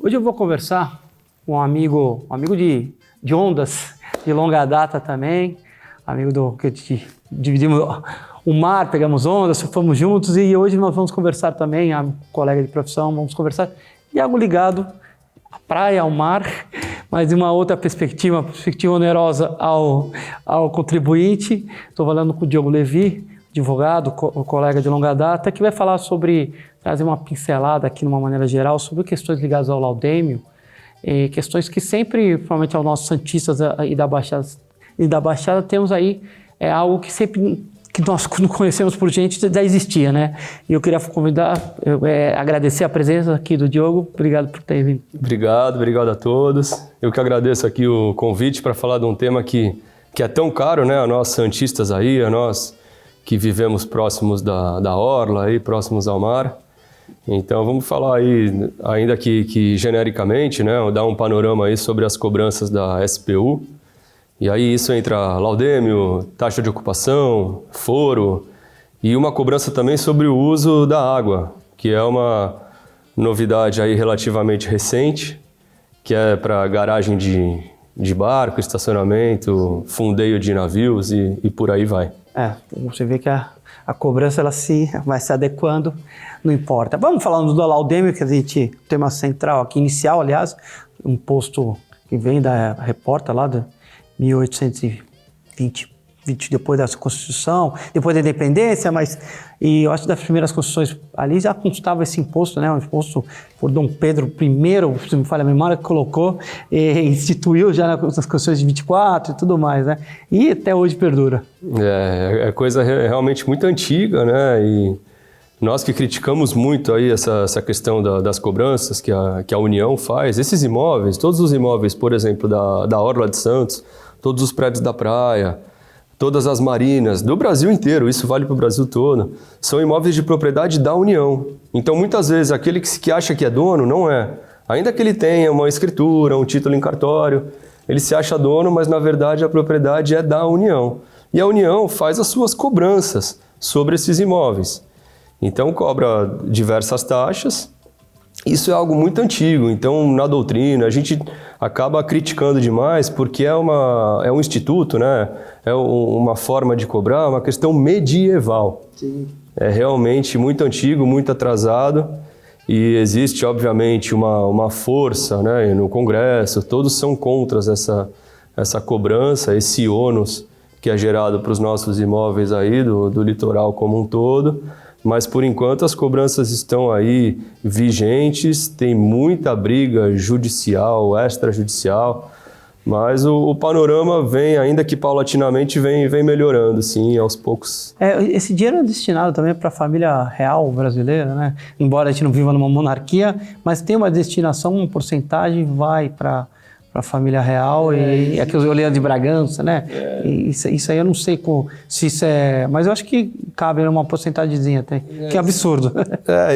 Hoje eu vou conversar com um amigo de ondas, de longa data também, amigo do que dividimos o mar, pegamos ondas, fomos juntos e hoje nós vamos conversar também, a colega de profissão, vamos conversar de algo ligado à praia, ao mar, mas de uma outra perspectiva, uma perspectiva onerosa ao contribuinte. Estou falando com o Diogo Levi, advogado, colega de longa data, que vai falar sobre, trazer uma pincelada aqui de uma maneira geral, sobre questões ligadas ao laudêmio, questões que sempre, provavelmente aos nossos santistas e da Baixada, temos aí algo que sempre, que nós conhecemos por gente, já existia, né? E eu queria agradecer a presença aqui do Diogo, obrigado por ter vindo. Obrigado a todos. Eu que agradeço aqui o convite para falar de um tema que é tão caro, né, a nós santistas aí, a nós que vivemos próximos da orla, aí, próximos ao mar. Então vamos falar aí, ainda que genericamente, né, dar um panorama aí sobre as cobranças da SPU. E aí isso entra laudêmio, taxa de ocupação, foro e uma cobrança também sobre o uso da água, que é uma novidade aí relativamente recente, que é para garagem de barco, estacionamento, fundeio de navios e por aí vai. Você vê que a cobrança ela vai se adequando, não importa. Vamos falar do laudêmio, que o tema central aqui, inicial, aliás, um posto que vem da Repórter lá de 1820, depois da Constituição, depois da Independência, e eu acho que das primeiras Constituições ali já constava esse imposto, né? Um imposto por Dom Pedro I, se me falha a memória, que colocou e instituiu já nas Constituições de 24 e tudo mais, né? E até hoje perdura. É coisa realmente muito antiga, né? E nós que criticamos muito aí essa questão das cobranças que a União faz, esses imóveis, todos os imóveis, por exemplo, da Orla de Santos, todos os prédios da praia, todas as marinas, do Brasil inteiro, isso vale para o Brasil todo, são imóveis de propriedade da União. Então, muitas vezes, aquele que acha que é dono, não é. Ainda que ele tenha uma escritura, um título em cartório, ele se acha dono, mas, na verdade, a propriedade é da União. E a União faz as suas cobranças sobre esses imóveis. Então, cobra diversas taxas. Isso é algo muito antigo, então na doutrina a gente acaba criticando demais porque é um instituto, né? É uma forma de cobrar, uma questão medieval. Sim. É realmente muito antigo, muito atrasado e existe obviamente uma força, né, no Congresso, todos são contra essa cobrança, esse ônus que é gerado para os nossos imóveis aí do litoral como um todo. Mas, por enquanto, as cobranças estão aí vigentes, tem muita briga judicial, extrajudicial, mas o panorama vem, ainda que paulatinamente, vem melhorando, sim, aos poucos. Esse dinheiro é destinado também para a família real brasileira, né? Embora a gente não viva numa monarquia, mas tem uma destinação, uma porcentagem vai para a família real e aqui eu olhei de Bragança, né? Isso aí eu não sei se isso é... Mas eu acho que cabe numa porcentagemzinha até, que é absurdo.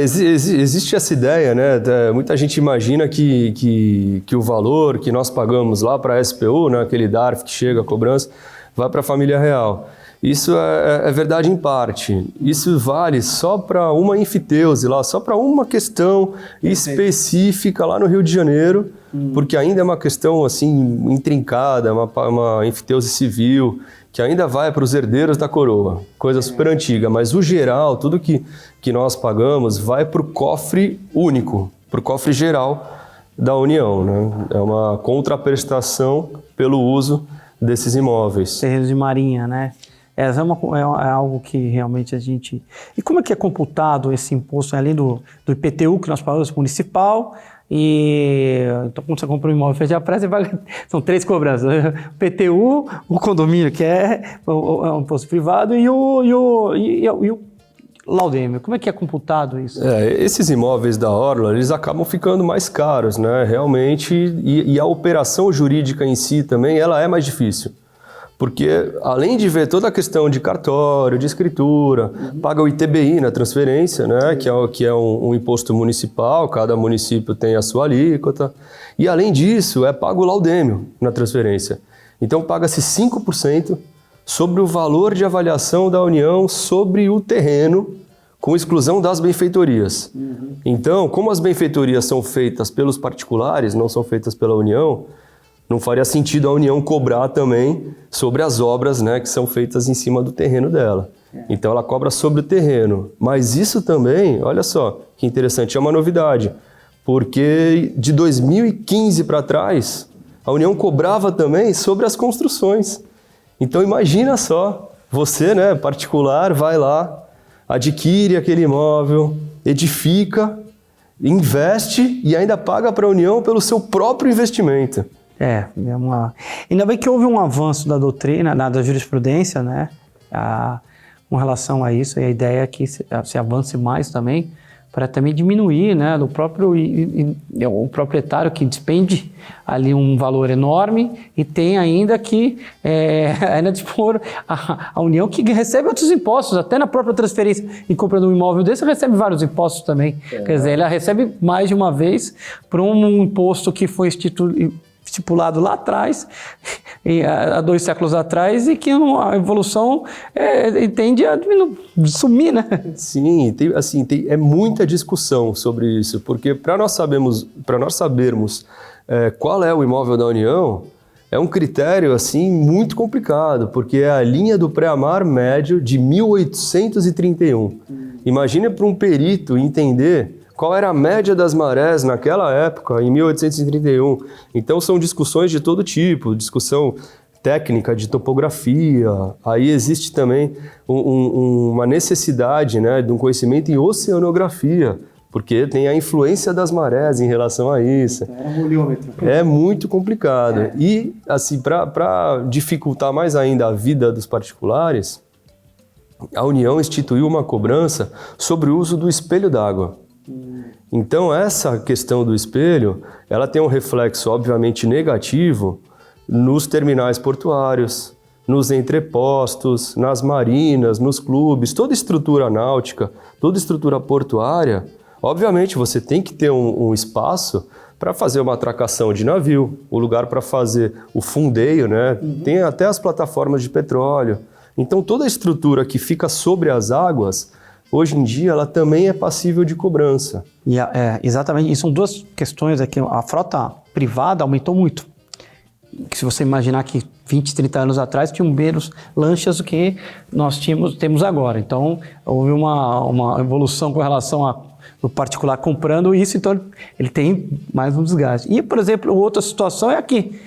Existe essa ideia, né? Muita gente imagina que o valor que nós pagamos lá para a SPU, né? Aquele DARF que chega a cobrança, vai para a família real. Isso é verdade em parte. Isso vale só para uma enfiteuse lá, só para uma questão específica lá no Rio de Janeiro, porque ainda é uma questão assim intrincada, uma enfiteuse civil, que ainda vai para os herdeiros da coroa, coisa super antiga, mas o geral, tudo que nós pagamos vai para o cofre único, para o cofre geral da União, né? É uma contraprestação pelo uso desses imóveis. Terrenos de marinha, né? É algo que realmente a gente... E como é que é computado esse imposto, além do IPTU que nós pagamos municipal, então quando você compra um imóvel feito à praia, você paga... São 3 cobranças, o IPTU, o condomínio, que é um imposto privado, e o laudêmio. Como é que é computado isso? Esses imóveis da Orla, eles acabam ficando mais caros, né? Realmente, e a operação jurídica em si também, ela é mais difícil. Porque, além de ver toda a questão de cartório, de escritura, paga o ITBI na transferência, né, que é um imposto municipal, cada município tem a sua alíquota. E, além disso, é pago o laudêmio na transferência. Então, paga-se 5% sobre o valor de avaliação da União sobre o terreno com exclusão das benfeitorias. Então, como as benfeitorias são feitas pelos particulares, não são feitas pela União, não faria sentido a União cobrar também sobre as obras, né, que são feitas em cima do terreno dela. Então ela cobra sobre o terreno. Mas isso também, olha só, que interessante, é uma novidade. Porque de 2015 para trás, a União cobrava também sobre as construções. Então imagina só, você, né, particular, vai lá, adquire aquele imóvel, edifica, investe e ainda paga para a União pelo seu próprio investimento. Ainda bem que houve um avanço da doutrina, da jurisprudência, né, com relação a isso, e a ideia é que se avance mais também, para também diminuir, né, do próprio o proprietário que despende ali um valor enorme e tem ainda que ainda dispor a União que recebe outros impostos, até na própria transferência e comprando um imóvel desse recebe vários impostos também. Quer dizer, ela recebe mais de uma vez por um imposto que foi estipulado lá atrás, há 2 séculos atrás, e que a evolução tende a sumir, né? Sim, é muita discussão sobre isso, porque para nós sabermos qual é o imóvel da União, é um critério assim muito complicado, porque é a linha do pré-amar médio de 1831. Imagina para um perito entender qual era a média das marés naquela época, em 1831. Então são discussões de todo tipo, discussão técnica, de topografia. Aí existe também uma necessidade, né, de um conhecimento em oceanografia, porque tem a influência das marés em relação a isso. Era um oleômetro. É muito complicado. E, assim, para dificultar mais ainda a vida dos particulares, a União instituiu uma cobrança sobre o uso do espelho d'água. Então, essa questão do espelho, ela tem um reflexo, obviamente, negativo nos terminais portuários, nos entrepostos, nas marinas, nos clubes, toda estrutura náutica, toda estrutura portuária. Obviamente, você tem que ter um espaço para fazer uma atracação de navio, o lugar para fazer o fundeio, né? Tem até as plataformas de petróleo. Então, toda a estrutura que fica sobre as águas, hoje em dia, ela também é passível de cobrança. Exatamente, e são 2 questões aqui. A frota privada aumentou muito. Se você imaginar que 20, 30 anos atrás tinham menos lanchas do que nós temos agora. Então, houve uma evolução com relação ao particular comprando isso, então ele tem mais um desgaste. E, por exemplo, outra situação é aqui.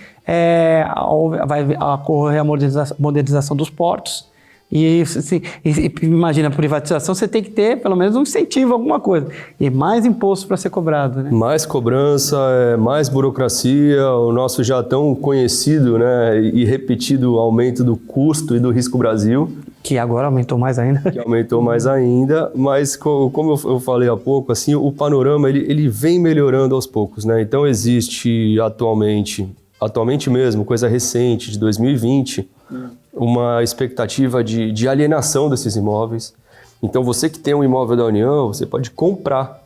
Vai ocorrer a modernização dos portos. E imagina, a privatização, você tem que ter pelo menos um incentivo, alguma coisa. E mais imposto para ser cobrado, né? Mais cobrança, mais burocracia, o nosso já tão conhecido, né, e repetido aumento do custo e do risco Brasil. Que agora aumentou mais ainda. Que aumentou mais ainda, mas como eu falei há pouco, assim, o panorama ele vem melhorando aos poucos, né? Então existe atualmente mesmo, coisa recente, de 2020, uma expectativa de alienação desses imóveis. Então, você que tem um imóvel da União, você pode comprar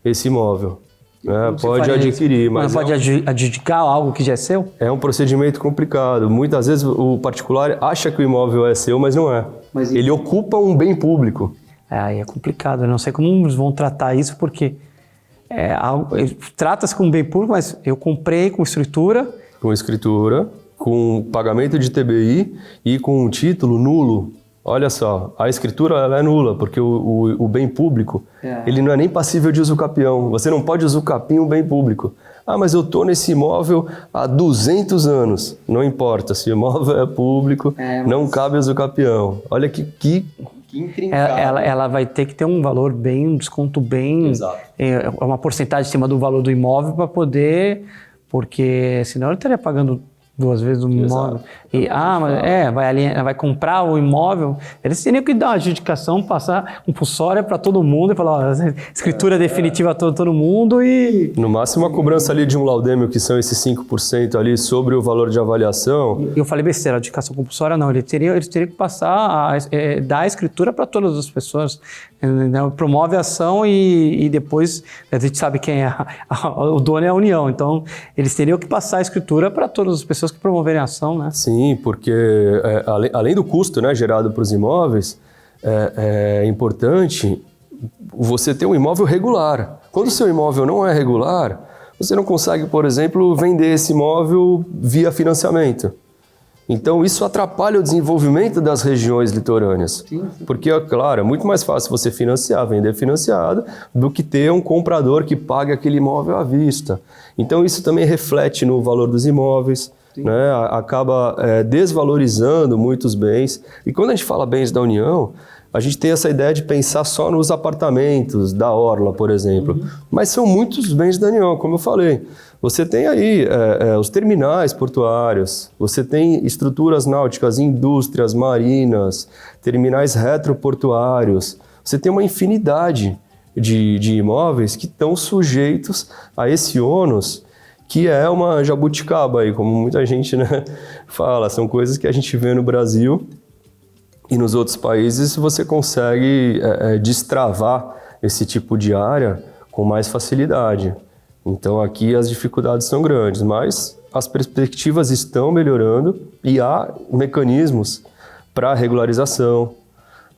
esse imóvel, né? Pode adquirir. Mas não pode adjudicar algo que já é seu? É um procedimento complicado. Muitas vezes o particular acha que o imóvel é seu, mas não é. Ele ocupa um bem público. Aí é complicado. Eu não sei como eles vão tratar isso, porque trata-se como bem público, mas eu comprei com escritura. Com escritura, com pagamento de TBI e com um título nulo. Olha só, a escritura ela é nula, porque o bem público, ele não é nem passível de usucapião. Você não pode usucapiar um bem público. Ah, mas eu estou nesse imóvel há 200 anos. Não importa, se o imóvel é público, não cabe usucapião. Olha que intrincado. Ela vai ter que ter um valor um desconto bem... Exato. Uma porcentagem em cima do valor do imóvel para poder... Porque senão ele estaria pagando 2 vezes o imóvel. E, vai comprar o imóvel, eles teriam que dar uma adjudicação, passar compulsória para todo mundo e falar, escritura definitiva para todo mundo e... No máximo a cobrança ali de um laudêmio, que são esses 5% ali sobre o valor de avaliação. Eu falei besteira, adjudicação compulsória não, eles teriam que passar, dar a escritura para todas as pessoas. Promove a ação e depois, a gente sabe quem é, o dono é a União, então eles teriam que passar a escritura para todas as pessoas que promoverem a ação, né? Sim, porque além do custo, né, gerado para os imóveis, é importante você ter um imóvel regular. Quando o seu imóvel não é regular, você não consegue, por exemplo, vender esse imóvel via financiamento. Então, isso atrapalha o desenvolvimento das regiões litorâneas. Sim. Porque, claro, é muito mais fácil você financiar, vender financiado, do que ter um comprador que pague aquele imóvel à vista. Então, isso também reflete no valor dos imóveis, né? Acaba desvalorizando muitos bens. E quando a gente fala bens da União, a gente tem essa ideia de pensar só nos apartamentos da Orla, por exemplo. Mas são muitos bens da União, como eu falei. Você tem aí os terminais portuários, você tem estruturas náuticas, indústrias marinas, terminais retroportuários. Você tem uma infinidade de imóveis que estão sujeitos a esse ônus, que é uma jabuticaba, aí, como muita gente, né, fala. São coisas que a gente vê no Brasil e nos outros países você consegue destravar esse tipo de área com mais facilidade. Então aqui as dificuldades são grandes, mas as perspectivas estão melhorando e há mecanismos para regularização,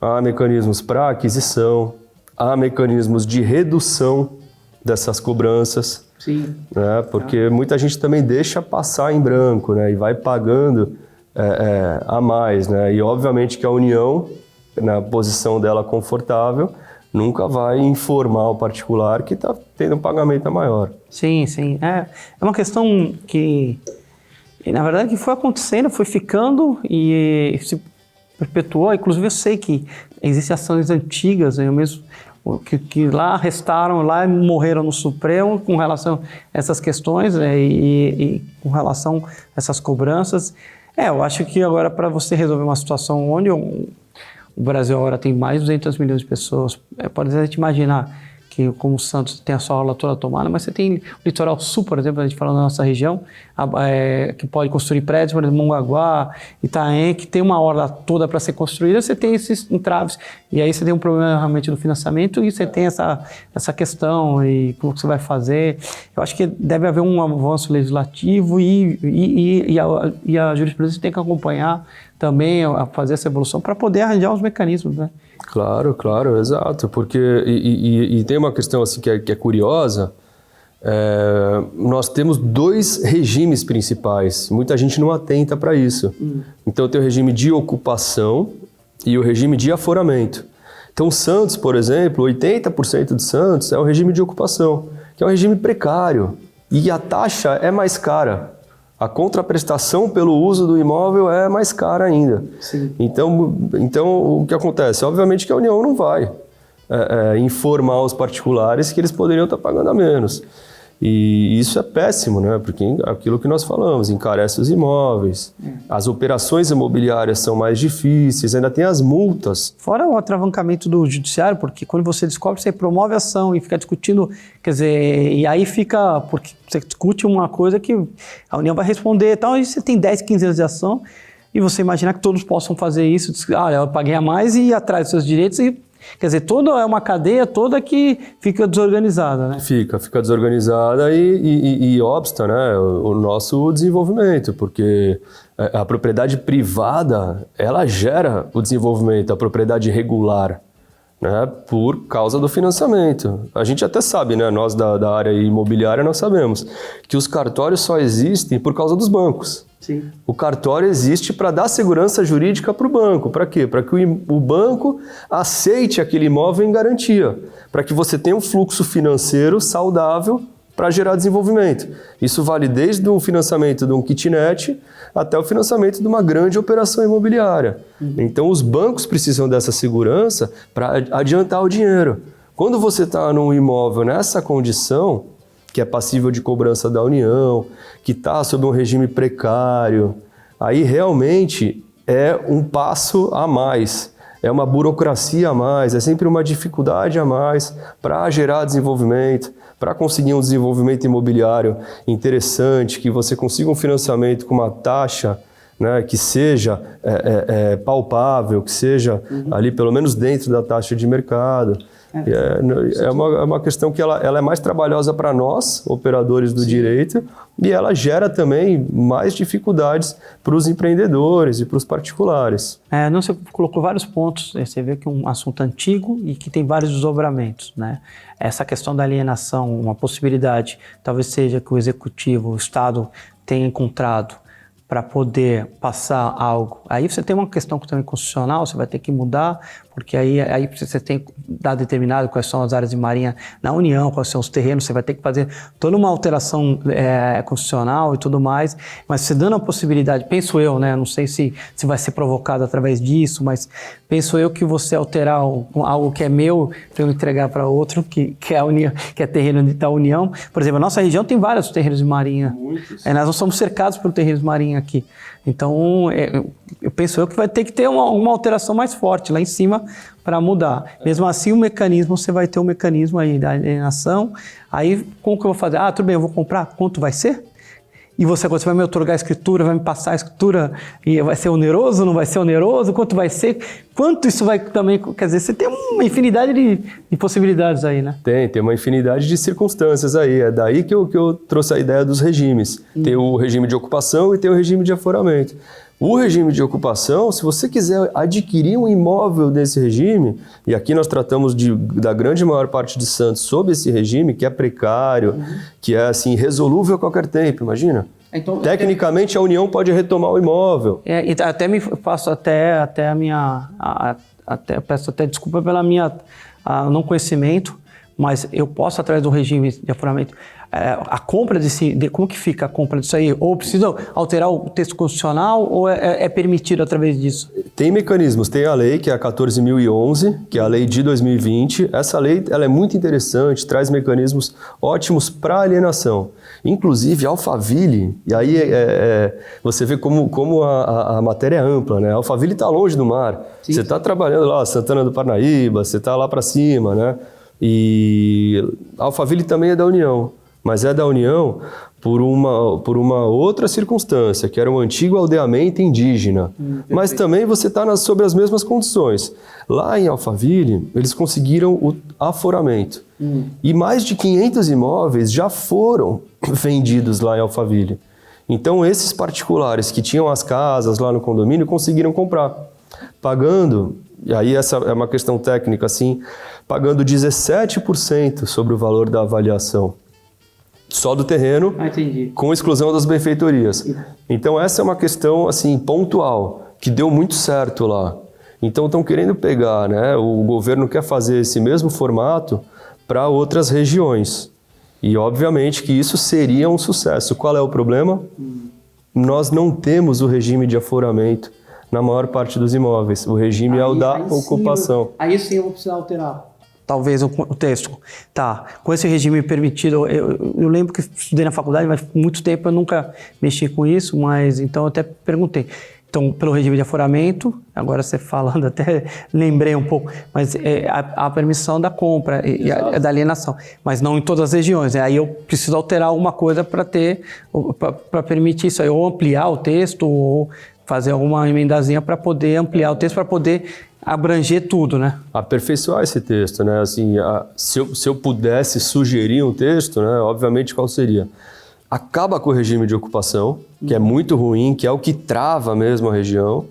há mecanismos para aquisição, há mecanismos de redução dessas cobranças. Sim. Né? Porque muita gente também deixa passar em branco, né? E vai pagando a mais, né? E obviamente que a União, na posição dela confortável, nunca vai informar o particular que está tendo um pagamento maior. Sim, sim. É uma questão que, na verdade, que foi acontecendo, foi ficando e se perpetuou. Inclusive, eu sei que existem ações antigas, eu mesmo, que lá restaram, lá morreram no Supremo com relação a essas questões e com relação a essas cobranças. Eu acho que agora, para você resolver uma situação onde o Brasil agora tem mais de 200 milhões de pessoas, pode a gente imaginar que, como o Santos tem a sua orla toda tomada, mas você tem o litoral sul, por exemplo, a gente fala na nossa região, que pode construir prédios, por exemplo, Mongaguá, Itaém, que tem uma orla toda para ser construída, você tem esses entraves, e aí você tem um problema realmente do financiamento, e você tem essa questão, e como que você vai fazer. Eu acho que deve haver um avanço legislativo e a jurisprudência tem que acompanhar também a fazer essa evolução para poder arranjar os mecanismos, né? Claro, claro, exato, porque e tem uma questão assim que é curiosa. Nós temos dois regimes principais, muita gente não atenta para isso. Então tem o regime de ocupação e o regime de aforamento. Então Santos, por exemplo, 80% de Santos é o regime de ocupação, que é um regime precário, e a taxa é mais cara. A contraprestação pelo uso do imóvel é mais cara ainda. Sim. Então, o que acontece? Obviamente que a União não vai informar os particulares que eles poderiam estar pagando a menos. E isso é péssimo, né? Porque aquilo que nós falamos, encarece os imóveis, as operações imobiliárias são mais difíceis, ainda tem as multas. Fora o atravancamento do judiciário, porque quando você descobre, você promove a ação e fica discutindo, quer dizer, e aí fica, porque você discute uma coisa que a União vai responder e tal, e você tem 10, 15 anos de ação, e você imaginar que todos possam fazer isso, eu paguei a mais e ir atrás dos seus direitos, e quer dizer, toda é uma cadeia toda que fica desorganizada, né? Fica desorganizada e obsta, né, o nosso desenvolvimento, porque a propriedade privada, ela gera o desenvolvimento, a propriedade regular, né, por causa do financiamento. A gente até sabe, né, nós da área imobiliária, nós sabemos que os cartórios só existem por causa dos bancos. Sim. O cartório existe para dar segurança jurídica para o banco. Para quê? Para que o banco aceite aquele imóvel em garantia. Para que você tenha um fluxo financeiro saudável para gerar desenvolvimento. Isso vale desde o financiamento de um kitnet até o financiamento de uma grande operação imobiliária. Então os bancos precisam dessa segurança para adiantar o dinheiro. Quando você está num imóvel nessa condição, que é passível de cobrança da União, que está sob um regime precário, aí realmente é um passo a mais, é uma burocracia a mais, é sempre uma dificuldade a mais para gerar desenvolvimento, para conseguir um desenvolvimento imobiliário interessante, que você consiga um financiamento com uma taxa, né, que seja palpável, que seja ali pelo menos dentro da taxa de mercado. É uma questão que ela é mais trabalhosa para nós, operadores do direito, e ela gera também mais dificuldades para os empreendedores e para os particulares. Você colocou vários pontos, você vê que é um assunto antigo e que tem vários desdobramentos, né? Essa questão da alienação, uma possibilidade, talvez seja que o executivo, o Estado tenha encontrado para poder passar algo. Aí você tem uma questão também constitucional, você vai ter que mudar, porque aí você tem que dar determinado quais são as áreas de marinha na União, quais são os terrenos, você vai ter que fazer toda uma alteração constitucional e tudo mais, mas você dando a possibilidade, penso eu, né, não sei se vai ser provocado através disso, mas penso eu que você alterar algo que é meu para eu entregar para outro, que é a União, que é terreno da União. Por exemplo, a nossa região tem vários terrenos de marinha. Muitos. Nós não somos cercados por terrenos de marinha aqui. Então, eu penso eu que vai ter que ter uma alteração mais forte lá em cima para mudar. Mesmo assim, o mecanismo, você vai ter um mecanismo aí da alienação. Aí, como que eu vou fazer? Tudo bem, eu vou comprar. Quanto vai ser? E você vai me otorgar a escritura, vai me passar a escritura e vai ser oneroso, não vai ser oneroso? Quanto vai ser? Quanto isso vai também... Quer dizer, você tem uma infinidade de possibilidades aí, né? Tem uma infinidade de circunstâncias aí. É daí que eu trouxe a ideia dos regimes. Tem o regime de ocupação e tem o regime de aforamento. O regime de ocupação, se você quiser adquirir um imóvel desse regime, e aqui nós tratamos da grande maior parte de Santos sob esse regime, que é precário, que é assim, resolúvel a qualquer tempo, imagina. Então, tecnicamente, a União pode retomar o imóvel. E até me faço até a minha... peço até desculpa pela minha não conhecimento, mas eu posso, através do regime de aforamento, a compra como que fica a compra disso aí? Ou precisa alterar o texto constitucional ou é permitido através disso? Tem mecanismos, tem a lei que é a 14.011, que é a lei de 2020. Essa lei ela é muito interessante, traz mecanismos ótimos para alienação. Inclusive, Alphaville, e aí você vê como a matéria é ampla, né? Alphaville está longe do mar. Sim. Você está trabalhando lá, Santana do Parnaíba, você está lá para cima, né? E Alphaville também é da União, mas é da União por uma outra circunstância, que era um antigo aldeamento indígena. Mas também você está sob as mesmas condições. Lá em Alphaville, eles conseguiram o aforamento. E mais de 500 imóveis já foram vendidos lá em Alphaville. Então, esses particulares que tinham as casas lá no condomínio conseguiram comprar, pagando, e aí essa é uma questão técnica, assim, pagando 17% sobre o valor da avaliação. Só do terreno, com exclusão das benfeitorias. Então, essa é uma questão assim, pontual, que deu muito certo lá. Então, estão querendo pegar, né? O governo quer fazer esse mesmo formato para outras regiões. E, obviamente, que isso seria um sucesso. Qual é o problema? Nós não temos o regime de aforamento na maior parte dos imóveis. O regime é o da ocupação. Aí sim eu vou precisar alterar. Talvez o texto. Tá, com esse regime permitido, eu lembro que estudei na faculdade, mas por muito tempo eu nunca mexi com isso, mas então eu até perguntei. Então, pelo regime de aforamento, agora você falando, até lembrei um pouco, mas a permissão da compra e da alienação, mas não em todas as regiões. Aí eu preciso alterar alguma coisa para permitir isso aí, ou ampliar o texto, ou fazer alguma emendazinha para poder ampliar o texto, para poder abranger tudo, né? Aperfeiçoar esse texto, né? Assim, se eu pudesse sugerir um texto, né? Obviamente, qual seria? Acaba com o regime de ocupação, que é muito ruim, que é o que trava mesmo a região,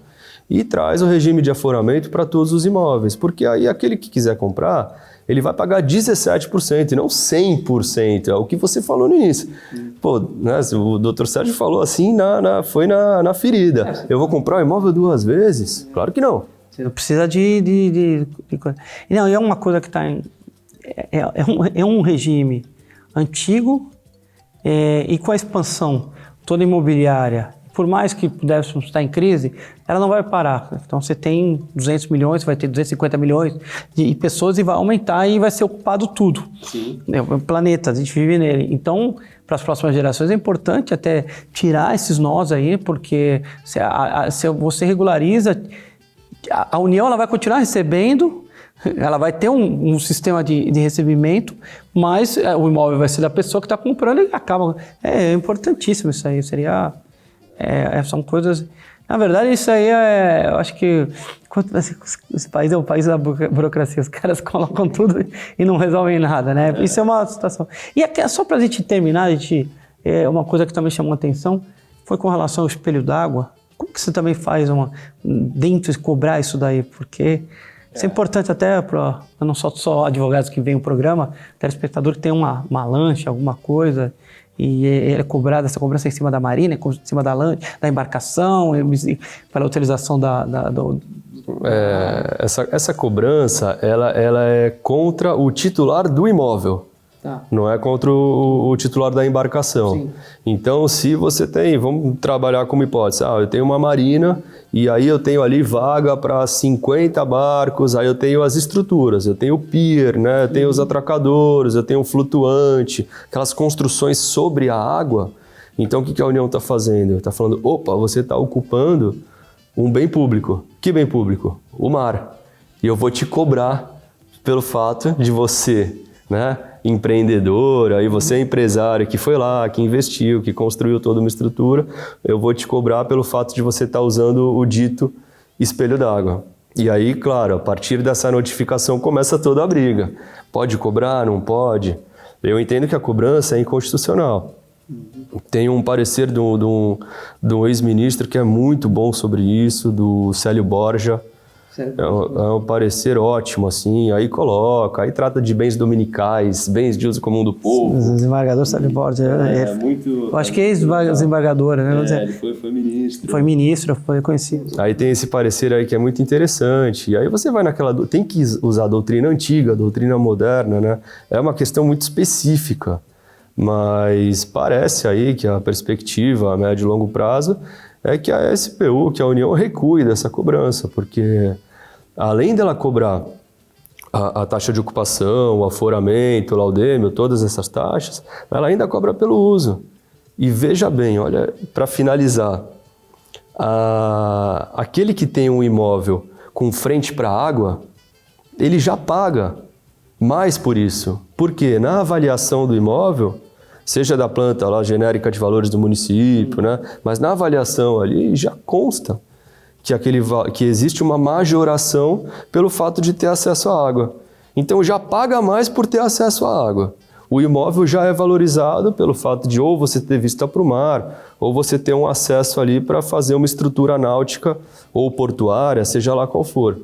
e traz o regime de aforamento para todos os imóveis, porque aí aquele que quiser comprar, ele vai pagar 17% e não 100%, é o que você falou no início. Pô, né, o Dr. Sérgio falou assim, foi na ferida. Eu vou comprar o imóvel 2 vezes? Claro que não. Você não precisa de coisa. Não, e é uma coisa que está em... É um regime antigo e com a expansão toda imobiliária, por mais que pudesse estar em crise, ela não vai parar. Então você tem 200 milhões, vai ter 250 milhões de pessoas e vai aumentar e vai ser ocupado tudo. Sim. O planeta, a gente vive nele. Então, para as próximas gerações é importante até tirar esses nós aí, porque se você regulariza... A União ela vai continuar recebendo, ela vai ter um sistema de recebimento, mas o imóvel vai ser da pessoa que está comprando e acaba. É importantíssimo isso aí, são coisas... Na verdade, isso aí eu acho que esse país é o país da burocracia, os caras colocam tudo e não resolvem nada, né? Isso é uma situação. E até, só para a gente terminar, uma coisa que também chamou a atenção foi com relação ao espelho d'água. Como que você também faz dentro de cobrar isso daí? Porque isso é importante até para não só advogados que veem o programa, telespectador que tem uma lancha, alguma coisa, e é cobrada essa cobrança em cima da marina, em cima da lancha, da embarcação, para a utilização essa cobrança, ela é contra o titular do imóvel. Tá. Não é contra o titular da embarcação. Sim. Então, se você tem, vamos trabalhar como hipótese, eu tenho uma marina e aí eu tenho ali vaga para 50 barcos, aí eu tenho as estruturas, eu tenho o pier, né? Eu tenho os atracadores, eu tenho o flutuante, aquelas construções sobre a água. Então, o que a União está fazendo? Está falando, opa, você está ocupando um bem público. Que bem público? O mar. E eu vou te cobrar pelo fato de você, né, empreendedor, aí você é empresário que foi lá, que investiu, que construiu toda uma estrutura, eu vou te cobrar pelo fato de você estar usando o dito espelho d'água. E aí, claro, a partir dessa notificação começa toda a briga. Pode cobrar? Não pode? Eu entendo que a cobrança é inconstitucional. Tem um parecer do ex-ministro que é muito bom sobre isso, do Célio Borja. É um parecer ótimo, assim, aí coloca, aí trata de bens dominicais, bens de uso comum do povo. Os desembargadores sabem Borja. Eu acho que é ex-desembargador, né? Ele foi ministro. Foi ministro, foi conhecido. Aí tem esse parecer aí que é muito interessante. E aí você vai tem que usar a doutrina antiga, a doutrina moderna, né? É uma questão muito específica, mas parece aí que a perspectiva a médio e longo prazo é que a SPU, que a União recue dessa cobrança, porque além dela cobrar a taxa de ocupação, o aforamento, o laudêmio, todas essas taxas, ela ainda cobra pelo uso. E veja bem, olha, para finalizar, aquele que tem um imóvel com frente para a água, ele já paga mais por isso. Porque na avaliação do imóvel, seja da planta lá genérica de valores do município, né? Mas na avaliação ali já consta que existe uma majoração pelo fato de ter acesso à água. Então já paga mais por ter acesso à água. O imóvel já é valorizado pelo fato de ou você ter vista para o mar, ou você ter um acesso ali para fazer uma estrutura náutica ou portuária, seja lá qual for.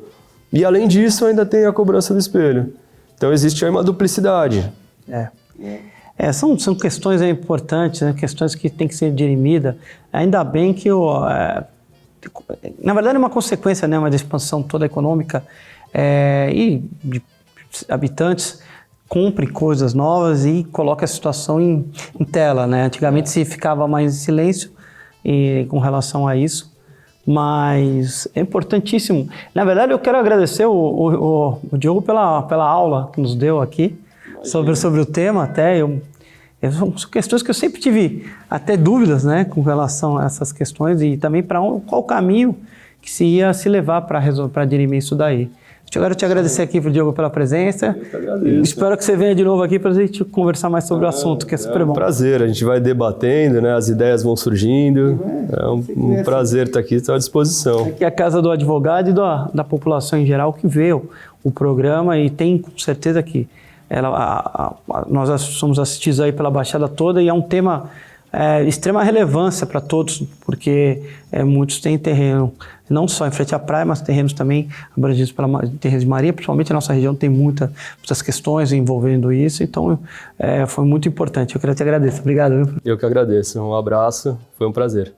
E além disso ainda tem a cobrança do espelho. Então existe aí uma duplicidade. São questões importantes, né? Questões que têm que ser dirimidas. Ainda bem que, na verdade, é uma consequência, né, uma expansão toda econômica e de habitantes comprem coisas novas e coloquem a situação em tela, né? Antigamente se ficava mais em silêncio com relação a isso, mas é importantíssimo. Na verdade, eu quero agradecer o Diogo pela aula que nos deu aqui. Sobre o tema até, são questões que eu sempre tive até dúvidas, né, com relação a essas questões e também para qual caminho que se ia se levar para dirimir isso daí. Quero te agradecer aqui, Diogo, pela presença. Eu que agradeço. Espero que você venha de novo aqui para a gente conversar mais sobre o assunto, que é super bom. É um prazer, a gente vai debatendo, né, as ideias vão surgindo. É um prazer estar aqui, estou à disposição. Aqui é a casa do advogado e da população em geral que vê o programa e tem com certeza que nós somos assistidos aí pela Baixada toda e é um tema de extrema relevância para todos, porque muitos têm terreno, não só em frente à praia, mas terrenos também abrangidos pela terrenos de marinha, principalmente a nossa região tem muitas questões envolvendo isso, então foi muito importante. Eu queria te agradecer. Obrigado. Viu? Eu que agradeço. Um abraço, foi um prazer.